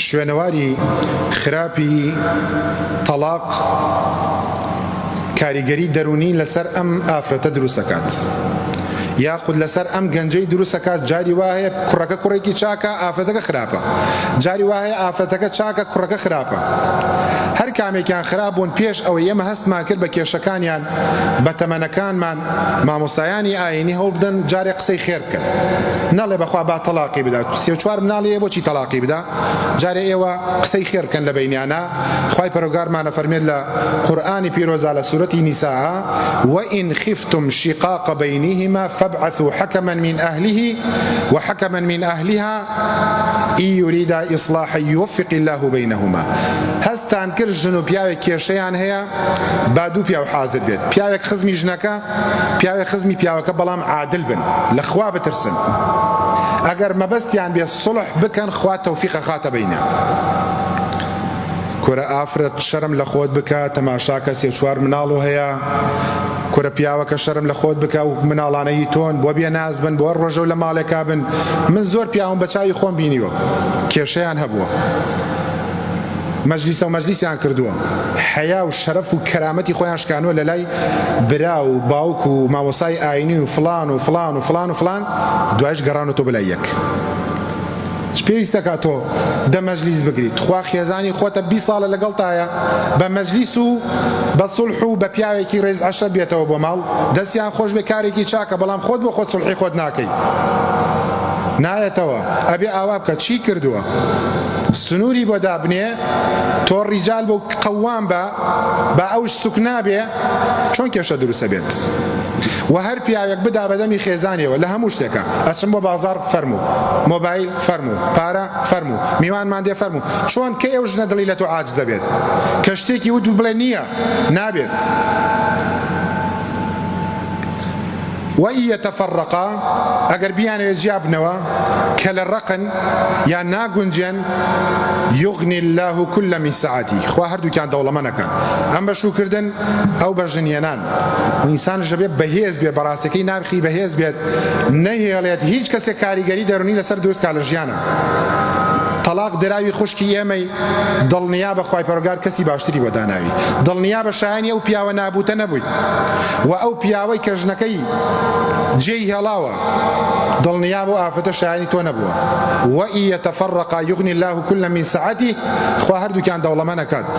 شوێنەواری خراپی تەلاق کاریگەری دەرونی لەسەر ئەم ئافرەتە دروستەکات، یاخود لەسەر ئەم گەنجەی دروستەکات. جاری وایە کوڕەکە کوڕێکی چاکە، ئافرەتەکە خراپە. جاری وایە ئافرەتەکە چاکە، کوڕەکە خراپە. هەر کامێکیان خراپ بوون پێش ئەوەی ئێمە هەستمان کرد بە کێشەکانیان، بە تەمەنەکانمان مامۆستایانی ئاینی هەوڵ بدەن جارێ قسەی خێر بکەن. نەڵێ بەخوا با تەلاقی بدا، سێ چوار مناڵیە بۆچی تەلاقی بدا؟ جارێ ئێوە قسەی خێر بکەن لە بەینیانە. خوای پەروەردگارمانە فەرمێت لە قورئانی پیرۆزە لە سوورەتی نیساء: وئن خفتم شقاق بینهما فابعثوا حكما من أهله وحكما من أهلها إن يريدا إصلاحا يوفق الله بينهما. هەستان کرد ژن و پیاوێک کێشەیان هەیە، با دوو پیاو حاضر بێت، پیاوێک خزمی ژنەکە، پیاوێک خزمی پیاوەکە، بەڵام عادل بن، لە خوا بترسن. ئەگەر مەبەستیان بێ سڵح بکەن، خوا تەوفیقە خاتە بەینە. کورە ئافرەت شەرم لە خۆت بکە، تەماشاکە سێ چوار مناڵ هەیە. کورە پیاوەکە شەرم لە خۆت بکە و مناڵانەی تۆن بۆ بێ ناز بن، بۆ ڕۆژە و لە ماڵێکا بن. من زۆر پیاوم بە چاوی خۆم بینیوە کێشەیان هەبووە، مەجلیسە و مەجلیسیان کردووە، حەیا و شەرەف و کەرامەتی خۆیان شکانووە لە لای برا و باوک و مامۆسای ئاینی و فلان و فلان و فلان و فلان، دوایش گەڕانەوە بەلای یەک. پێویستەکە تۆ دە مەجلیس بگریت، خوا خێزانی خۆتە 20 ساڵە لەگەڵتایە، بە مەجلیس و بە سوڵح و بە پیاوێکی ڕێز عەشرەت بێتەوە بۆ ماڵ، دەستیان خۆش بێ کارێکی چاکە، بەڵام خۆت بۆ خۆت سوڵحی خۆت ناکەی، نایەتەوە. ئەبێ ئاوا بکە چی کردووە، سنووری بۆ دابنێ، تۆ ڕیجال بە و قەوام بە ئەوش سوک نابێ، چۆن کێشە دروستە بێت. و هەر پیاوێک بدا بەدەمی خێزانیەوە لە هەموو شتێکە، ئەچم بۆ بازار فەرموو، مۆبایل فەرموو، پارە فەرموو، میوانمان دێ فەرموو. چۆن کە ئێو ژنە دڵی لە تۆ عاجز دەبێت، کە شتێکی وت بڵێ نییە، نابێت. وإن يتفرقا، ئەگەر بیانەوێت جیابنەوە، کە لە ڕقن یان ناگونجێن، یغنی الله كل من سعته، خوا هەردووکیان دەوڵەمەندەکان. ئەم بەشوکردن ئەو بەژنیێنان، ئینسانش دەبێت بەهێز بێت، بەڕاستەکەی نابخی بەهێز بێت، نەهێڵێت هیچ کەسێک کاریگەری دەرونی لەسەر دروستکا لە ژیانە. تەلاق دراوی خوشکی ئێمەی، دڵنیا بە خوای پەروەردگار کەسی باشتری بۆ داناوی، دڵنیا بە شایانی ئەو پیاوە نابوتە نەبوویت، و ئەو پیاوەی کە ژنەکەی جێی هێڵاوە، دڵنیا بۆ ئافرەتە شایانی تۆ نەبووە. وئن يتفرقا یغنی الله كل من سعته، خوا هەردووکیان دەوڵەمەندەکات.